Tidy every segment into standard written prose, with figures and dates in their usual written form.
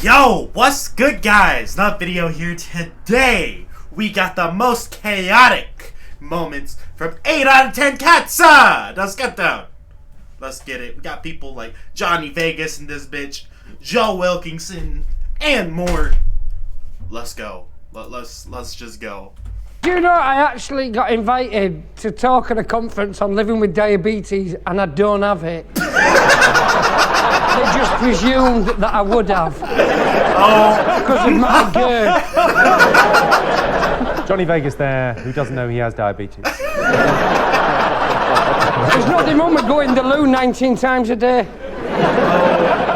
Yo, what's good guys? Not video here today. We got the most chaotic moments from 8 out of 10 cats. Let's get down. Let's get it. We got people like Johnny Vegas in this bitch, Joe Wilkinson, and more. Let's go. Let's just go. Do you know I actually got invited to talk at a conference on living with diabetes and I don't have it? They just presumed that I would have. Oh. Because of my girth. Johnny Vegas there, who doesn't know he has diabetes. There's nothing wrong with going to the loo 19 times a day.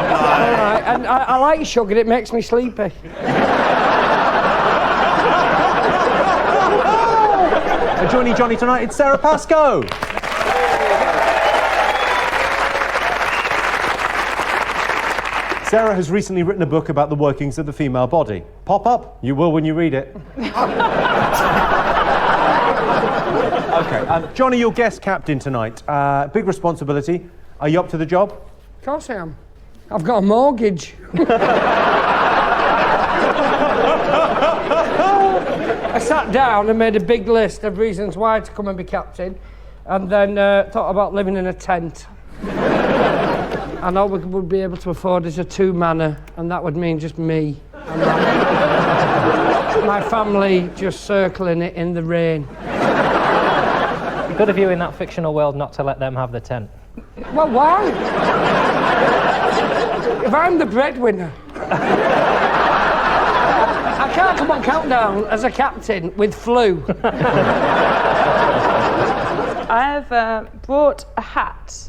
Alright, and I like sugar, it makes me sleepy. Joining Johnny tonight, it's Sarah Pascoe. Sarah has recently written a book about the workings of the female body. Pop up, you will when you read it. Okay, Johnny, your guest captain tonight. Big responsibility. Are you up to the job? Of course I am. I've got a mortgage. I sat down and made a big list of reasons why to come and be captain, and then thought about living in a tent. And all we would be able to afford is a two-manor, and that would mean just me. And my family just circling it in the rain. Good of you in that fictional world not to let them have the tent. Well, why? If I'm the breadwinner. I can't come on countdown as a captain with flu. I've brought a hat.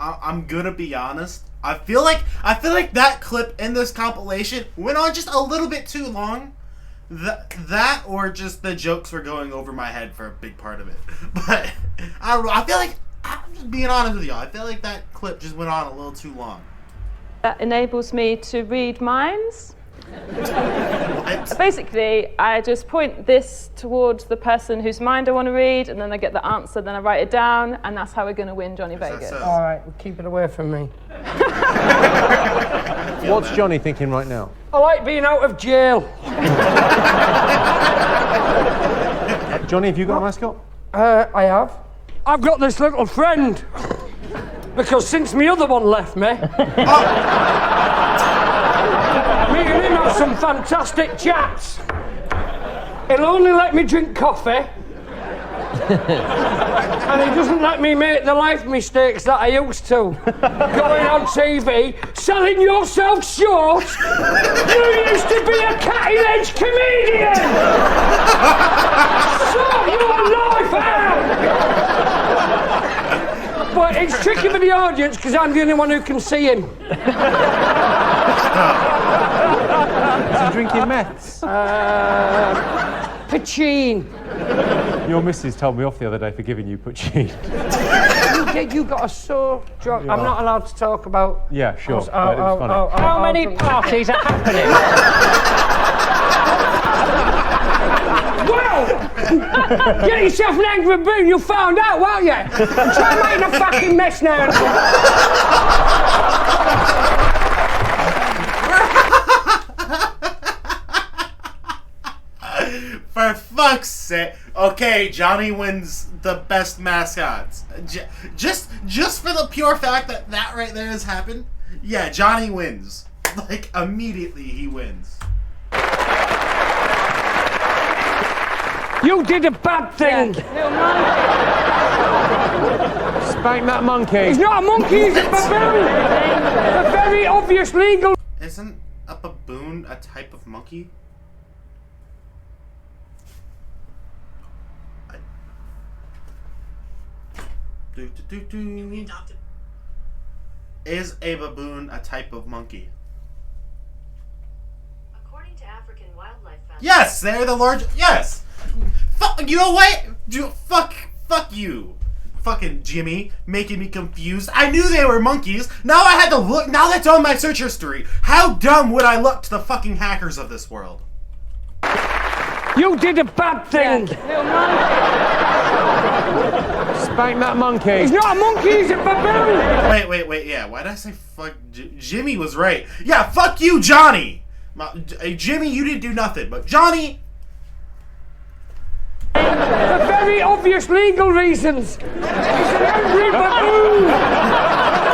I'm gonna be honest. I feel like that clip in this compilation went on just a little bit too long. That or just the jokes were going over my head for a big part of it. But I don't know. I feel like, I'm just being honest with y'all, I feel like that clip just went on a little too long. That enables me to read minds. Basically, I just point this towards the person whose mind I want to read, and then I get the answer, then I write it down, and that's how we're going to win Johnny Vegas. All right, well, keep it away from me. What's Johnny thinking right now? I like being out of jail. Johnny, have you got a mascot? I have. I've got this little friend. Because since my other one left me, me and him have some fantastic chats. He'll only let me drink coffee. And he doesn't let me make the life mistakes that I used to. Going on TV, selling yourself short. You used to be a cutting-edge comedian. Sort your life out. But it's tricky for the audience because I'm the only one who can see him. Is he drinking meths? Poutine. Your missus told me off the other day for giving you poutine. You got a sore drunk. I'm not allowed to talk about... Yeah, sure. It was funny. How many parties are happening? Well, get yourself an angry Baboon, you'll find out, won't you? Try making a fucking mess now. For fuck's sake. Okay, Johnny wins the best mascots. Just for the pure fact that right there has happened, yeah, Johnny wins. Like, immediately he wins. You did a bad thing. Spank that monkey. He's not a monkey, he's a baboon. A very obvious legal... Isn't a baboon a type of monkey? Is a baboon a type of monkey? According to African Wildlife Foundation. Yes, they're the large. Yes. Fuck. You know what? Fuck you. Fucking Jimmy, making me confused. I knew they were monkeys. Now I had to look. Now that's on my search history. How dumb would I look to the fucking hackers of this world? You did a bad thing. Spank that monkey. He's not a monkey, he's a baboon! Wait, yeah, why did I say fuck? Jimmy was right. Yeah, fuck you, Johnny! Jimmy, you didn't do nothing, but Johnny... For very obvious legal reasons. He's an angry baboon!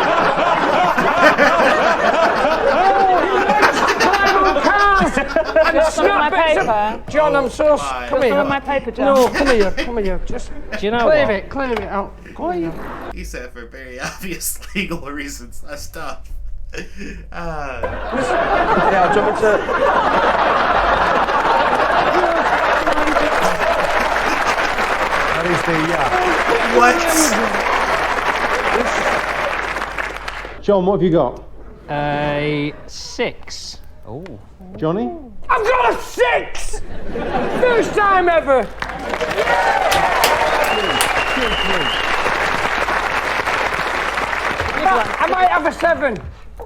And snap my bits paper? of... John, I'm so... Come here. my paper, John. No, come here. Just Do you know clear what? clear it out. Go on. He said for very obvious legal reasons. That's tough. Yeah, do you want me to... That is the, What? John, what have you got? A 6. Oh. Johnny? I've got a 6! First time ever! I might have a 7.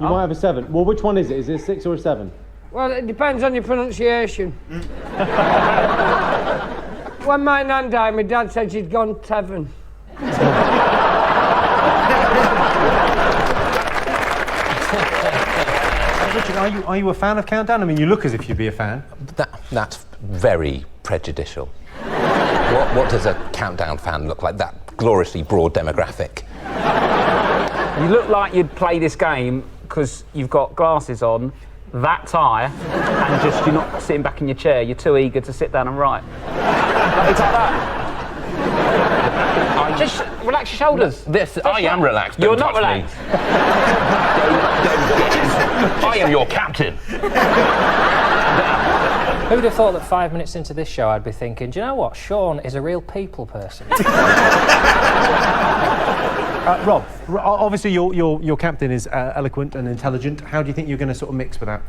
You might have a 7. Well, which one is it? Is it a 6 or a 7? Well, it depends on your pronunciation. When my nan died, my dad said she'd gone Tevin. Richard, are you a fan of Countdown? I mean, you look as if you'd be a fan. That's very prejudicial. What does a Countdown fan look like? That gloriously broad demographic. You look like you'd play this game because you've got glasses on, that tie, and just you're not sitting back in your chair. You're too eager to sit down and write. It's like that. Just relax your shoulders. I am relaxed. You're Don't not touch me. relaxed. I am your captain. Who would have thought that 5 minutes into this show I'd be thinking, do you know what? Sean is a real people person. Rob, obviously your captain is eloquent and intelligent. How do you think you're going to sort of mix with that?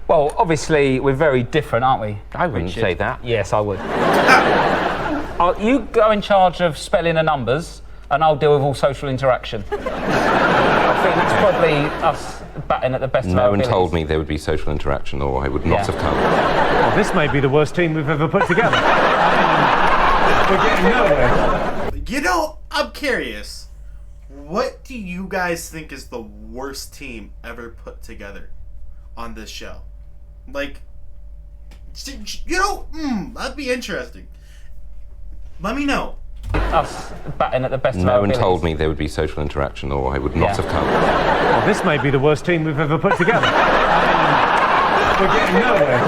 Well, obviously we're very different, aren't we? I wouldn't Richard? say that. Yes, I would. You go in charge of spelling the numbers, and I'll deal with all social interaction. I think that's probably us batting at the best of our No one abilities. told me there would be social interaction, or I would not have come. Well, this may be the worst team we've ever put together. We're getting nowhere. You know, I'm curious. What do you guys think is the worst team ever put together on this show? Like, you know, that'd be interesting. Let me know. Us batting at the best of our No one abilities. told me there would be social interaction, or I would not have come. Well, this may be the worst team we've ever put together. We're getting nowhere.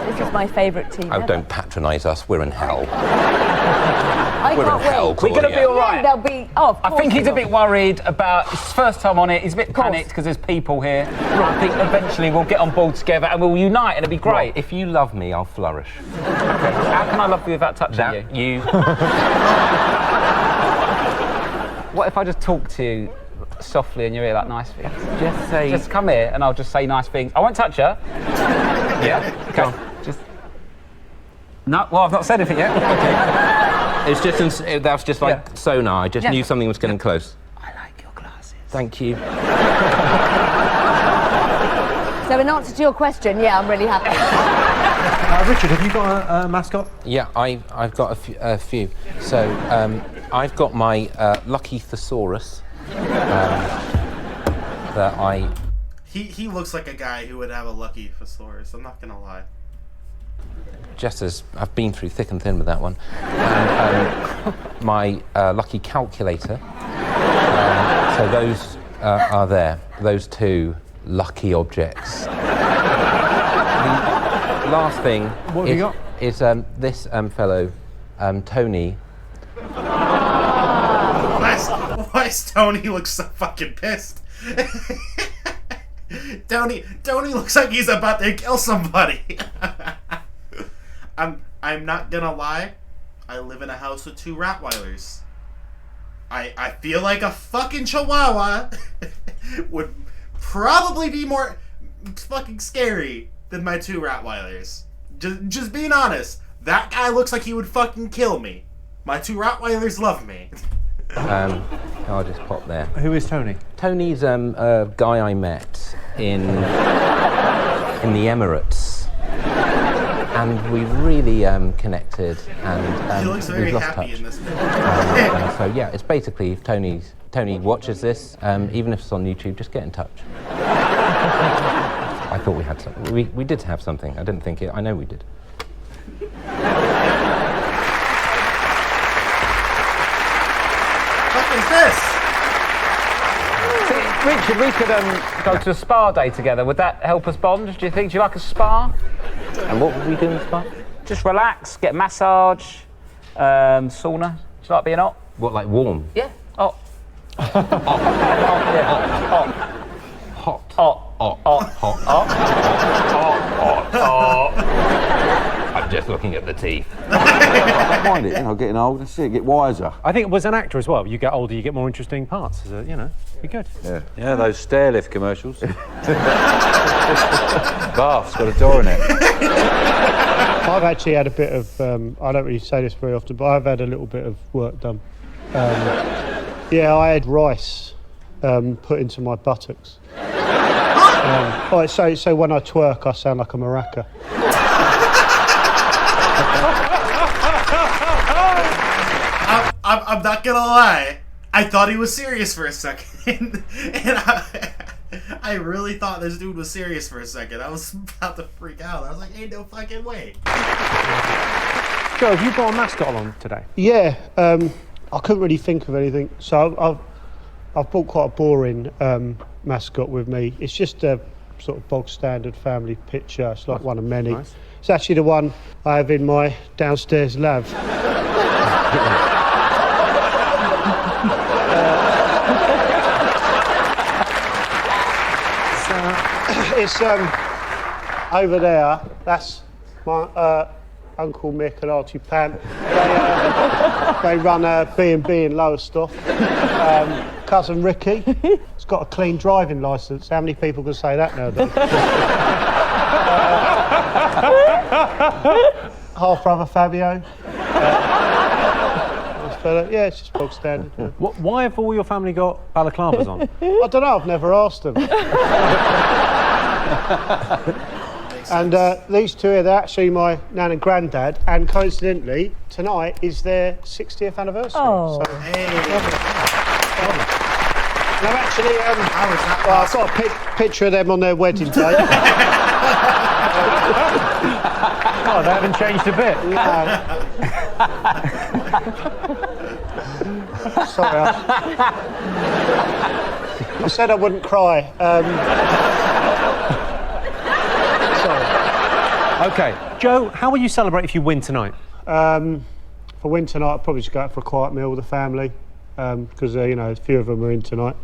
This is my favourite team. Oh, ever. don't patronise us. We're in hell. I We're in can't hell, wait. We're going to be Claudia. all right. Yeah, they'll be. Oh, of I course think he's they a bit will. worried about it's his first time on it. He's a bit panicked because there's people here. I think eventually we'll get on board together and we'll unite and it'll be great. If you love me, I'll flourish. How can I love you without touching you? What if I just talk to you softly in your ear like nice things? Just come here and I'll just say nice things. I won't touch her. Yeah? Okay. Just. No, well, I've not said anything yet. Okay. It's just that was just like sonar. I just knew something was getting close. I like your glasses. Thank you. So, in answer to your question, yeah, I'm really happy. Richard, have you got a mascot? Yeah, I've got a few. So I've got my lucky thesaurus that I. He looks like a guy who would have a lucky thesaurus. I'm not gonna lie. Just as I've been through thick and thin with that one. And, my lucky calculator. So those are there. Those two lucky objects. The last thing What have you got? is this fellow, Tony. Why is Tony look so fucking pissed? Tony looks like he's about to kill somebody. I'm not gonna lie. I live in a house with 2 Rottweilers. I feel like a fucking Chihuahua would probably be more fucking scary than my 2 Rottweilers. Just being honest. That guy looks like he would fucking kill me. My 2 Rottweilers love me. I'll just pop there. Who is Tony? Tony's a guy I met in the Emirates. and we really connected, and He looks very we've lost happy touch. in this movie. And so yeah, it's basically if Tony watches this, even if it's on YouTube, just get in touch. I thought we had something. We did have something. I didn't think it. I know we did. What is this? Richard, we could go to a spa day together. Would that help us bond, do you think? Do you like a spa? And what would we do in the spa? Just relax, get a massage, sauna. Do you like being hot? What, like warm? Yeah. Hot. Hot. I'm just looking at the teeth. I don't mind it, getting old, that's it, get wiser. I think as an actor as well, you get older, you get more interesting parts. Be good. Yeah, those stair lift commercials. Bath's got a door in it. I've actually had a bit of, I don't really say this very often, but I've had a little bit of work done. I had rice put into my buttocks. So when I twerk, I sound like a maraca. I'm not gonna lie. I thought he was serious for a second, and I really thought this dude was serious for a second. I was about to freak out. I was like, "Ain't no fucking way." Joe, have you brought a mascot along today? Yeah, I couldn't really think of anything, so I've brought quite a boring mascot with me. It's just a sort of bog standard family picture. It's like one of many. Nice. It's actually the one I have in my downstairs lab. It's over there. That's my Uncle Mick and Auntie Pam. They run a B&B in Lowestoft. Cousin Ricky, he's got a clean driving licence. How many people can say that nowadays? Half brother Fabio. Yeah, it's just bog standard. Yeah. Why have all your family got balaclavas on? I don't know, I've never asked them. And these two here, they're actually my nan and granddad, and coincidentally, tonight is their 60th anniversary. Oh. So, Hey. and I've actually, I've got a picture of them on their wedding day. Oh, they haven't changed a bit. Sorry, I said I wouldn't cry. Sorry. Okay, Joe, how will you celebrate if you win tonight? If I win tonight, I'll probably just go out for a quiet meal with the family, because a few of them are in tonight.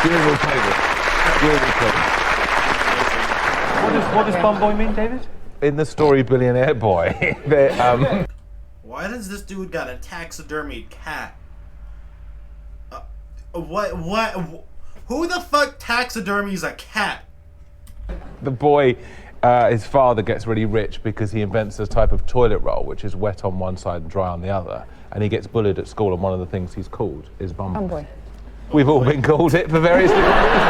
Beautiful table. What does Bum Boy mean, David? In the story Billionaire Boy, Why does this dude got a taxidermied cat? What? Who the fuck taxidermies a cat? the boy, his father gets really rich because he invents this type of toilet roll, which is wet on one side and dry on the other. And he gets bullied at school, and one of the things he's called is Bum Boy. We've all been called it for various different reasons.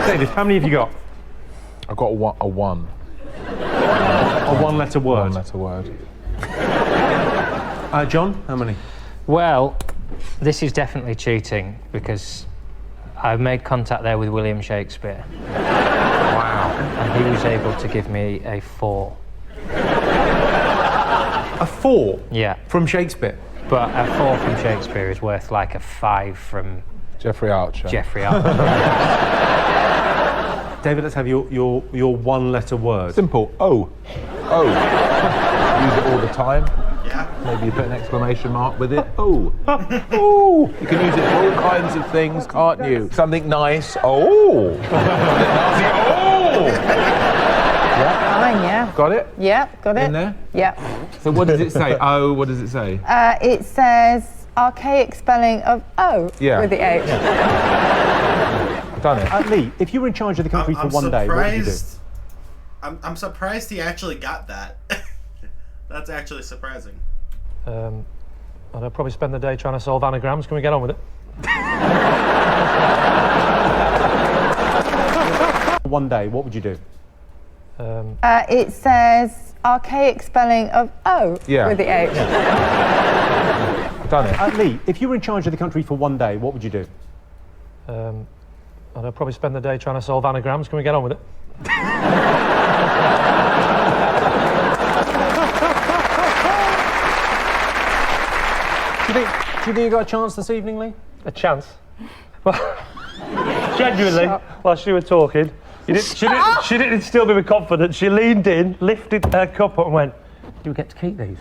David, how many have you got? I've got a one. A one-letter word. One-letter word. John, how many? Well, this is definitely cheating because I've made contact there with William Shakespeare. Wow. And he was able to give me a 4. A 4? Yeah. From Shakespeare? But a 4 from Shakespeare is worth like a 5 from Jeffrey Archer. David, let's have your one-letter word. Simple. Oh. Use it all the time. Yeah. Maybe you put an exclamation mark with it. Oh. Oh. You can use it for all kinds of things, can't you? Something nice. Oh. Oh. Fine, yeah. Got it? Yeah, got it. In there? Yeah. So what does it say? Oh, what does it say? It says archaic spelling of O with the H. Done it. Lee, if you were in charge of the country for one day, what would you do? I'm surprised he actually got that. That's actually surprising. I'd probably spend the day trying to solve anagrams. Can we get on with it? one day, what would you do? It says archaic spelling of O with the H. Done it. Lee, if you were in charge of the country for one day, what would you do? I'd probably spend the day trying to solve anagrams. Can we get on with it? Do you think you got a chance this evening, Lee? A chance? Well, genuinely, while she was talking, she didn't instill me with confidence. She leaned in, lifted her cup up and went, "Do we get to keep these?"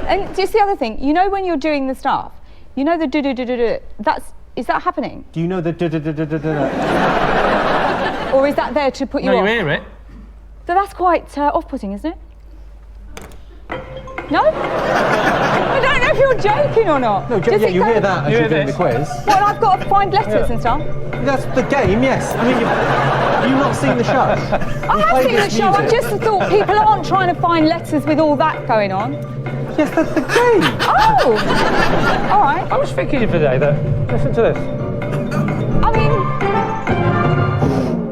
And just the other thing, you know when you're doing the stuff, you know the do-do-do-do-do, is that happening? Do you know the do-do-do-do-do-do? Or is that there to put you off? No, you hear it. So that's quite off-putting, isn't it? No? I don't know if you're joking or not. No, you hear that as you're doing the quiz. Well, I've got to find letters and stuff. That's the game, yes. I mean, you've not seen the show. I have seen the show, I just thought people aren't trying to find letters with all that going on. Yes, that's the game. Oh! All right. I was thinking of the day that, listen to this. I mean...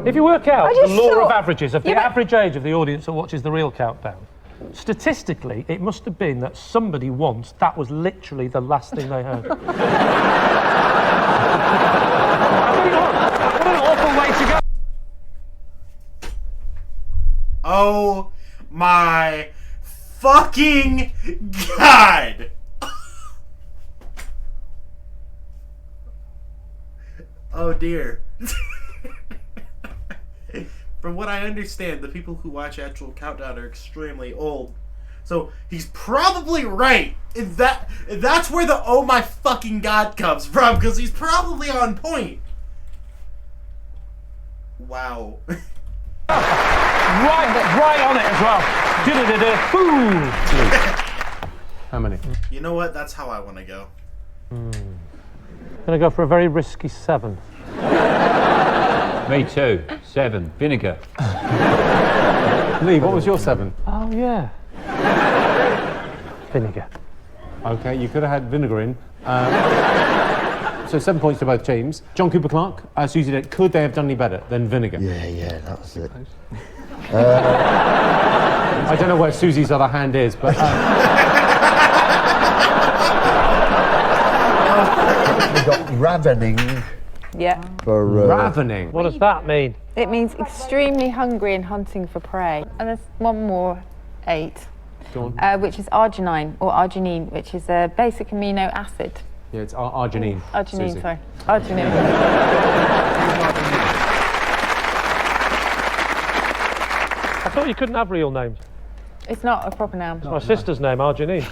If you work out the law of averages of the Yeah, but- average age of the audience that watches the real countdown, statistically, it must have been that somebody once, that was literally the last thing they heard. What an awful way to go. Oh my fucking God! Oh dear. From what I understand, the people who watch actual countdown are extremely old. So he's probably right. That's where the oh my fucking God comes from, because he's probably on point. Wow. Right on it as well. Boom. How many? You know what? That's how I want to go. Gonna go for a very risky 7. Me too. 7. Vinegar. Lee, what was your 7? Oh, yeah. Vinegar. Okay, you could have had vinegar in. So 7 points to both teams. John Cooper Clarke, Susie Dent, could they have done any better than vinegar? Yeah, that was it. I don't know where Susie's other hand is, but... We got ravening. Yeah. For, ravening? What does that mean? It means extremely hungry and hunting for prey. And there's one more, 8. Go on. Which is arginine, or arginine, which is a basic amino acid. Yeah, it's arginine. Arginine, Susie. sorry. Arginine. I thought you couldn't have real names. It's not a proper noun. It's my sister's name, Arginine.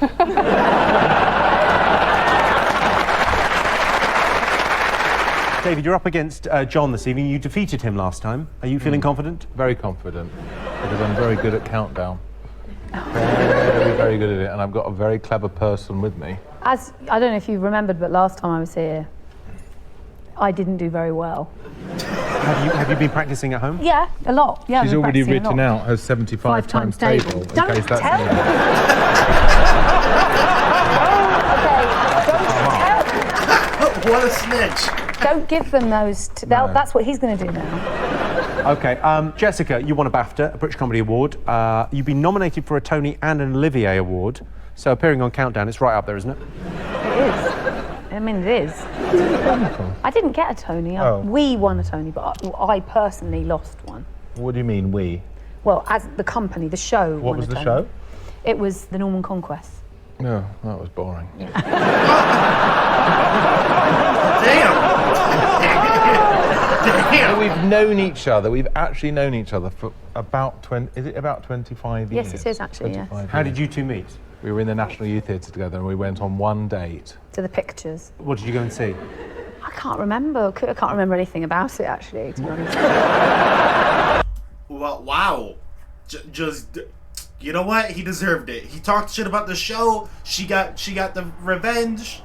David, you're up against John this evening. You defeated him last time. Are you feeling confident? Very confident, because I'm very good at countdown. Very, very good at it, and I've got a very clever person with me. As I don't know if you remembered, but last time I was here, I didn't do very well. Have you been practicing at home? Yeah, a lot. Yeah, She's already written out her 75 times table. Don't in case that's tell needed. What a snitch. Don't give them those. No. That's what he's going to do now. Okay, Jessica, you won a BAFTA, a British Comedy Award. You've been nominated for a Tony and an Olivier Award. So appearing on Countdown, it's right up there, isn't it? It is. I mean, it is. I didn't get a Tony. We won a Tony, but I personally lost one. What do you mean, we? Well, as the company, the show. What was the show? It was the Norman Conquest. No, that was boring. Damn. We've known each other. We've actually known each other for about 20. Is it about 25 years? Yes, it is actually. Yes. How did you two meet? We were in the National Youth Theatre together, and we went on one date. To the pictures. What did you go and see? I can't remember. I can't remember anything about it actually, to be honest. Well, wow. Just, you know what? He deserved it. He talked shit about the show. She got the revenge.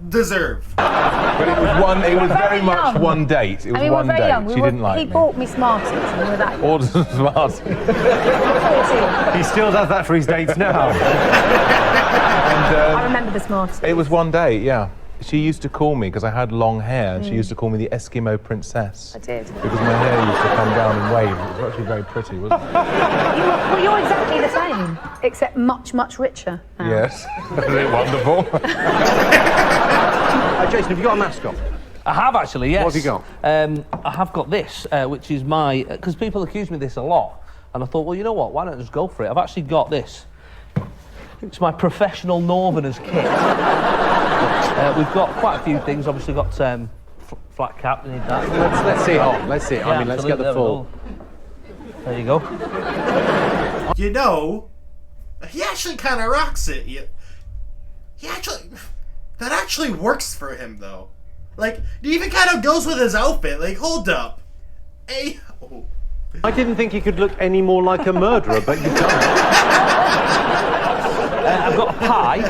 Deserved. But it was very much one date. It was one we were very date. young. She didn't like he me. bought me Smarties and we were that young. Orders and Smarties. He still does that for his dates now. And, I remember the Smarties. it was one date, yeah. She used to call me, because I had long hair, and she used to call me the Eskimo Princess. I did. Because my hair used to come down in waves. It was actually very pretty, wasn't it? Well, you're exactly the same, except much, much richer. Now. Yes. Isn't it wonderful? Jason, have you got a mascot? I have actually, yes. What have you got? I have got this, which is my... Because people accuse me of this a lot, and I thought, well, you know what, why don't I just go for it? I've actually got this. It's my professional Northerners kit. We've got quite a few things. Obviously, got flat cap. We need that. Let's see it on. Let's see it. Yeah, I mean, let's get the full. There you go. You know, he actually kind of rocks it. That actually works for him, though. Like, it even kind of goes with his outfit. Like, hold up. Hey. Oh. I didn't think he could look any more like a murderer, but you've done it. I've got a pie, a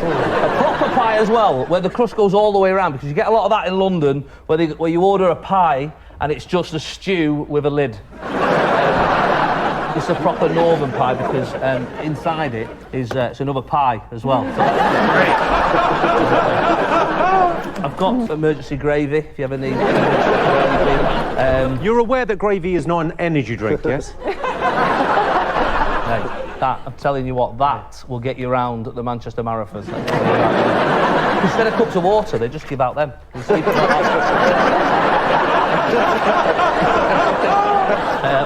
proper pie as well, where the crust goes all the way around, because you get a lot of that in London, where you order a pie and it's just a stew with a lid. It's a proper northern pie because inside it is it's another pie as well. So I've got emergency gravy if you ever need emergency gravy. You're aware that gravy is not an energy drink, yes? That, I'm telling you what, that will get you around at the Manchester Marathon. Instead of cups of water, they just give out them.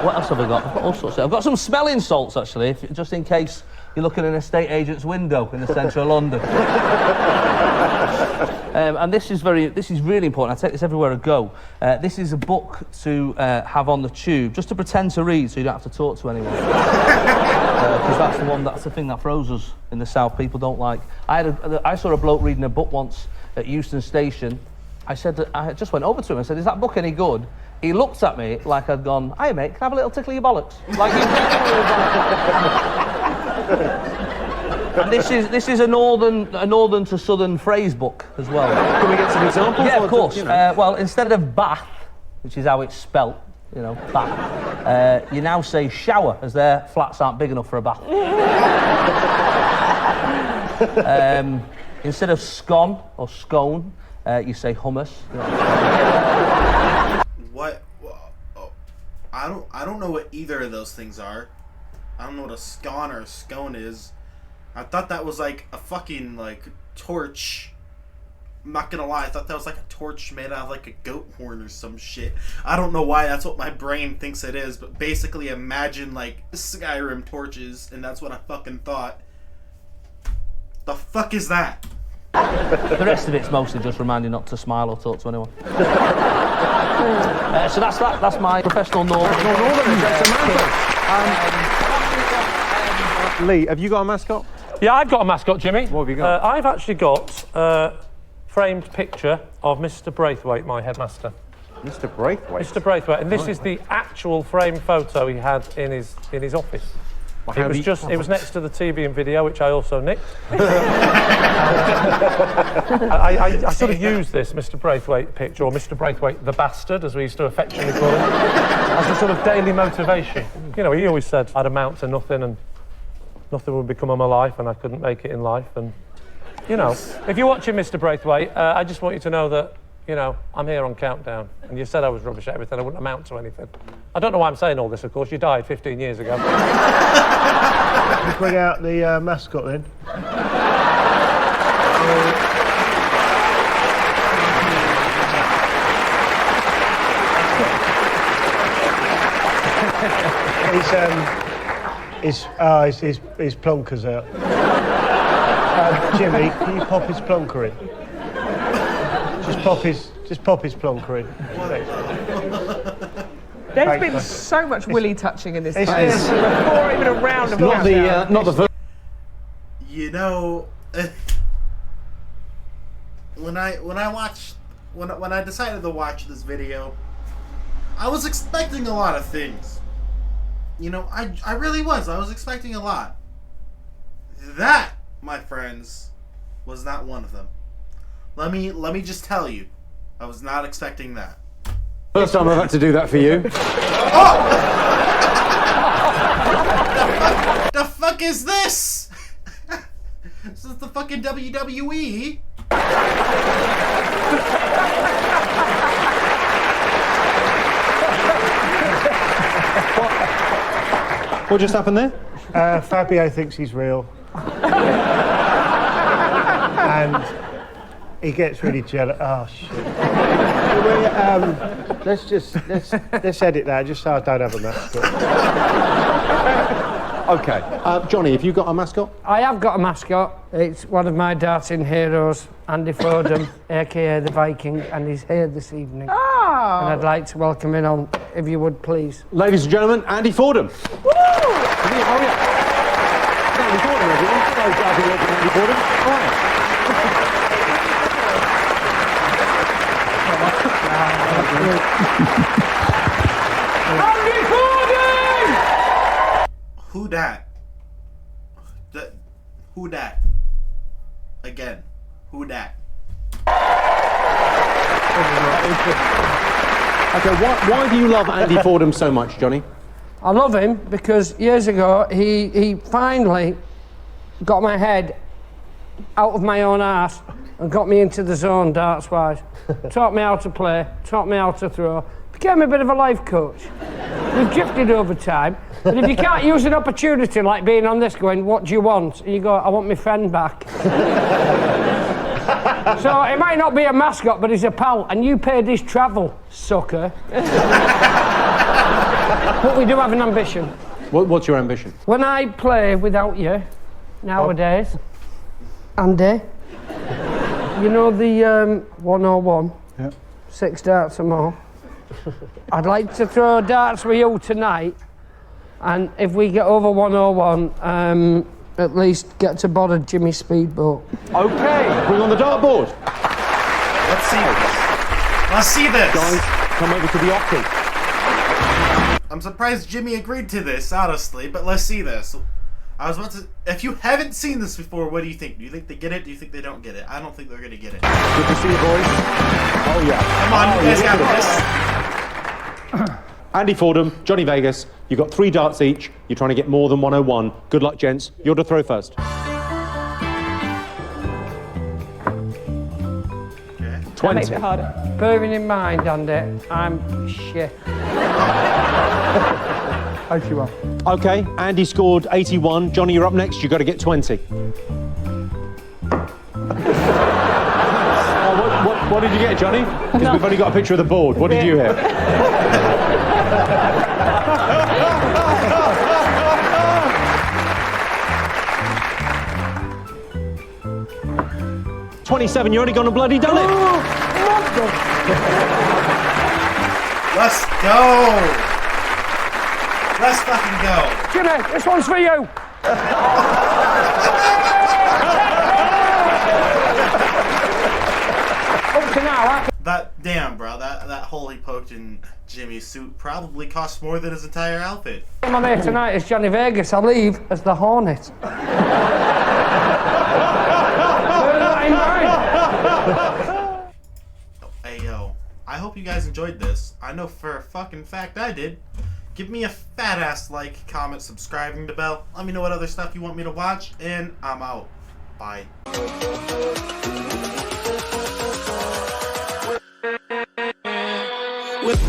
What else have I got? I've got all sorts of... I've got some smelling salts, actually, just in case you're looking in an estate agent's window in the centre of London. And this is really important. I take this everywhere I go. This is a book to have on the tube, just to pretend to read, so you don't have to talk to anyone. Because that's the thing that throws us in the south. People don't like. I saw a bloke reading a book once at Euston Station. I just went over to him and said, "Is that book any good?" He looked at me like I'd gone, "Hiya mate, can I have a little tickle of your bollocks?" Like And this is a northern to southern phrase book as well. Can we get some examples? Yeah, of course. Well, instead of bath, which is how it's spelt, you know, bath, you now say shower, as their flats aren't big enough for a bath. Instead of scone or scone, you say hummus. What? Oh, I don't know what either of those things are. I don't know what a scone or a scone is. I thought that was like a fucking like torch. I'm not gonna lie, I thought that was like a torch made out of like a goat horn or some shit. I don't know why that's what my brain thinks it is, but basically imagine like Skyrim torches, and that's what I fucking thought. The fuck is that? The rest of it's mostly just reminding not to smile or talk to anyone. So that's my professional Northern. Lee, have you got a mascot? Yeah, I've got a mascot, Jimmy. What have you got? I've actually got a framed picture of Mr. Braithwaite, my headmaster. Mr. Braithwaite? Mr. Braithwaite, and this is the actual framed photo he had in his office. Well, it was next to the TV and video, which I also nicked. I sort of used this Mr. Braithwaite picture, or Mr. Braithwaite the bastard, as we used to affectionately call him, as a sort of daily motivation. You know, he always said I'd amount to nothing and nothing would become of my life and I couldn't make it in life. And, you know, if you're watching Mr. Braithwaite, I just want you to know that, you know, I'm here on Countdown. And you said I was rubbish at everything, I wouldn't amount to anything. I don't know why I'm saying all this, of course. You died 15 years ago. You bring out the mascot then. His plonker's out. Jimmy, can you pop his plonker in? Just pop his plonker in. There's been so much willy touching in this place. Before even a round of not the You know, when I decided to watch this video, I was expecting a lot of things. You know, I really was. I was expecting a lot. That, my friends, was not one of them. Let me just tell you, I was not expecting that. First time I've had to do that for you. Oh! The fuck is this? This is the fucking WWE. What just happened there? Fabio thinks he's real. And he gets really jealous. Oh, shit. Let's edit that, just so I don't have a mascot. OK. Johnny, have you got a mascot? I have got a mascot. It's one of my darting heroes, Andy Fordham, a.k.a. the Viking, and he's here this evening. Oh. And I'd like to welcome him on, if you would, please. Ladies and gentlemen, Andy Fordham. Woo! Oh, yeah. Andy Fordham, everyone. Hello, darting legend Andy Fordham. Hi. Andy Fordham! Who dat? Who dat? Again. Who dat? OK, why do you love Andy Fordham so much, Johnny? I love him because years ago he finally got my head out of my own arse and got me into the zone darts-wise. Taught me how to play, taught me how to throw, became a bit of a life coach. We've drifted over time, but if you can't use an opportunity like being on this going, what do you want? And you go, I want my friend back. So it might not be a mascot, but he's a pal, and you paid his travel, sucker. But we do have an ambition. What's your ambition? When I play without you, nowadays, Andy, you know the 101? Yeah. 6 darts or more. I'd like to throw darts with you tonight, and if we get over 101, at least get to board Jimmy's speedboat. OK, bring on the dartboard. Let's see this. Let's see this. Guys, come over to the off-key. I'm surprised Jimmy agreed to this, honestly, but let's see this. I was about to... If you haven't seen this before, what do you think? Do you think they get it? Do you think they don't get it? I don't think they're going to get it. Good to see you, boys. Oh, yeah. Come on, you guys got this. Andy Fordham, Johnny Vegas, you've got 3 darts each. You're trying to get more than 101. Good luck, gents. You're to throw first. Okay. 20. That makes it harder. Bearing in mind, Andy, I'm shit. 81. OK, Andy scored 81. Johnny, you're up next. You've got to get 20. What did you get, Johnny? Because we've only got a picture of the board. What did you hit? 27, you already gone and bloody done it. Let's go. Let's fucking go. Jimmy, this one's for you. Up to now, Damn, bro, that hole he poked in Jimmy's suit probably cost more than his entire outfit. I'm on here tonight as Johnny Vegas. I leave as the Hornet. Hey, yo, I hope you guys enjoyed this. I know for a fucking fact I did. Give me a fat ass like, comment, subscribing the bell. Let me know what other stuff you want me to watch, and I'm out. Bye. With